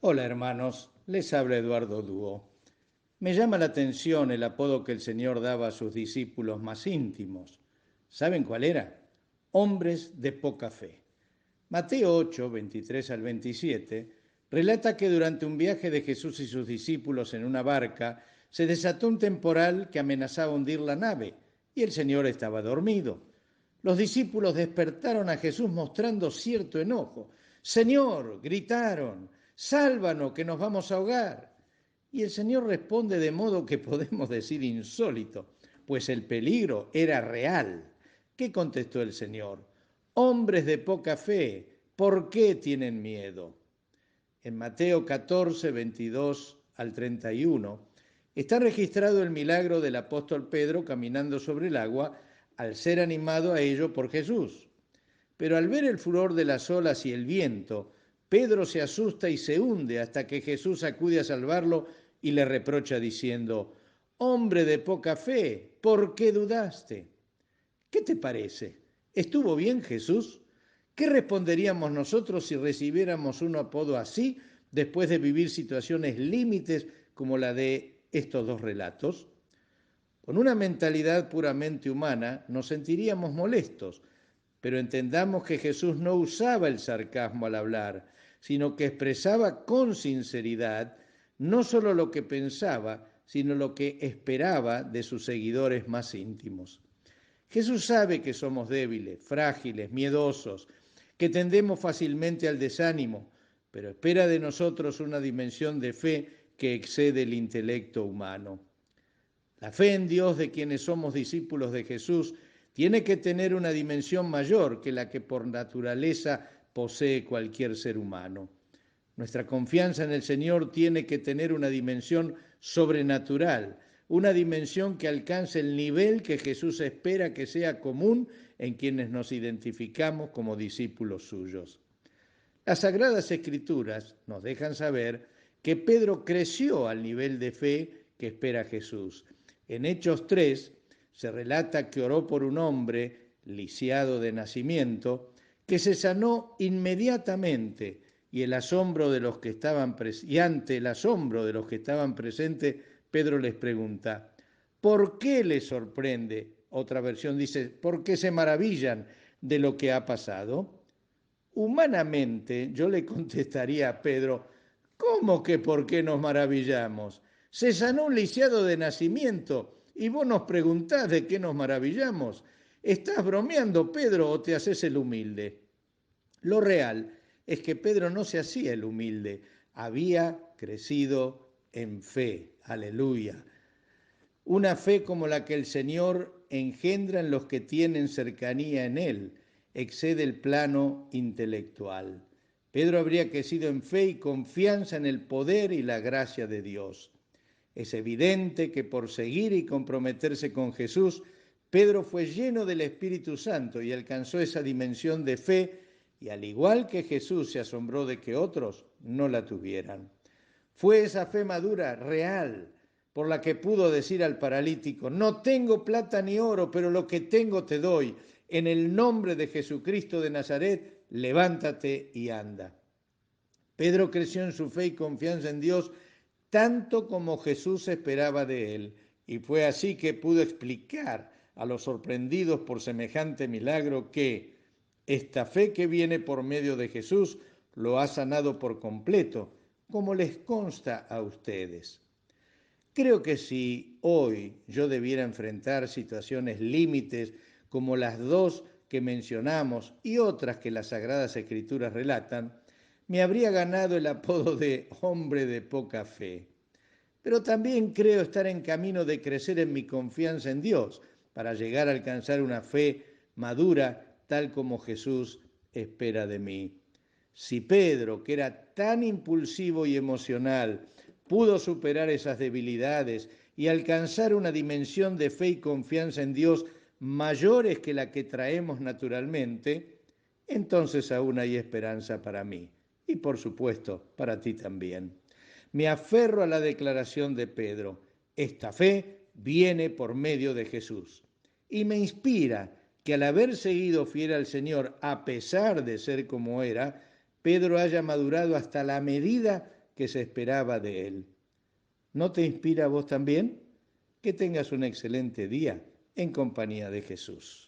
Hola hermanos, les habla Eduardo Dúo. Me llama la atención el apodo que el Señor daba a sus discípulos más íntimos. ¿Saben cuál era? Hombres de poca fe. Mateo 8, 23 al 27, relata que durante un viaje de Jesús y sus discípulos en una barca, se desató un temporal que amenazaba hundir la nave y el Señor estaba dormido. Los discípulos despertaron a Jesús mostrando cierto enojo. Señor, gritaron, sálvanos que nos vamos a ahogar. Y el Señor responde de modo que podemos decir insólito, pues el peligro era real. ¿Qué contestó el Señor? Hombres de poca fe, ¿por qué tienen miedo? En Mateo 14, 22 al 31, está registrado el milagro del apóstol Pedro caminando sobre el agua al ser animado a ello por Jesús. Pero al ver el furor de las olas y el viento, Pedro se asusta y se hunde hasta que Jesús acude a salvarlo y le reprocha diciendo, hombre de poca fe, ¿por qué dudaste? ¿Qué te parece? ¿Estuvo bien Jesús? ¿Qué responderíamos nosotros si recibiéramos un apodo así después de vivir situaciones límites como la de estos dos relatos? Con una mentalidad puramente humana nos sentiríamos molestos, pero entendamos que Jesús no usaba el sarcasmo al hablar, sino que expresaba con sinceridad no solo lo que pensaba, sino lo que esperaba de sus seguidores más íntimos. Jesús sabe que somos débiles, frágiles, miedosos, que tendemos fácilmente al desánimo, pero espera de nosotros una dimensión de fe que excede el intelecto humano. La fe en Dios de quienes somos discípulos de Jesús tiene que tener una dimensión mayor que la que por naturaleza posee cualquier ser humano. Nuestra confianza en el Señor tiene que tener una dimensión sobrenatural, una dimensión que alcance el nivel que Jesús espera que sea común en quienes nos identificamos como discípulos suyos. Las Sagradas Escrituras nos dejan saber que Pedro creció al nivel de fe que espera Jesús. En Hechos 3 se relata que oró por un hombre lisiado de nacimiento que se sanó inmediatamente y ante el asombro de los que estaban presentes, Pedro les pregunta, ¿por qué les sorprende? Otra versión dice, ¿por qué se maravillan de lo que ha pasado? Humanamente, yo le contestaría a Pedro, ¿cómo que por qué nos maravillamos? Se sanó un lisiado de nacimiento y vos nos preguntás de qué nos maravillamos. ¿Estás bromeando, Pedro, o te haces el humilde? Lo real es que Pedro no se hacía el humilde, había crecido en fe. Aleluya. Una fe como la que el Señor engendra en los que tienen cercanía en Él, excede el plano intelectual. Pedro habría crecido en fe y confianza en el poder y la gracia de Dios. Es evidente que por seguir y comprometerse con Jesús, Pedro fue lleno del Espíritu Santo y alcanzó esa dimensión de fe y al igual que Jesús se asombró de que otros no la tuvieran. Fue esa fe madura, real, por la que pudo decir al paralítico, no tengo plata ni oro, pero lo que tengo te doy. En el nombre de Jesucristo de Nazaret, levántate y anda. Pedro creció en su fe y confianza en Dios tanto como Jesús esperaba de él, y fue así que pudo explicar a los sorprendidos por semejante milagro que esta fe que viene por medio de Jesús lo ha sanado por completo, como les consta a ustedes. Creo que si hoy yo debiera enfrentar situaciones límites como las dos que mencionamos y otras que las Sagradas Escrituras relatan, me habría ganado el apodo de hombre de poca fe. Pero también creo estar en camino de crecer en mi confianza en Dios para llegar a alcanzar una fe madura tal como Jesús espera de mí. Si Pedro, que era tan impulsivo y emocional, pudo superar esas debilidades y alcanzar una dimensión de fe y confianza en Dios mayores que la que traemos naturalmente, entonces aún hay esperanza para mí y por supuesto para ti también. Me aferro a la declaración de Pedro, esta fe viene por medio de Jesús y me inspira que al haber seguido fiel al Señor a pesar de ser como era, Pedro haya madurado hasta la medida que se esperaba de él. ¿No te inspira a vos también? Que tengas un excelente día en compañía de Jesús.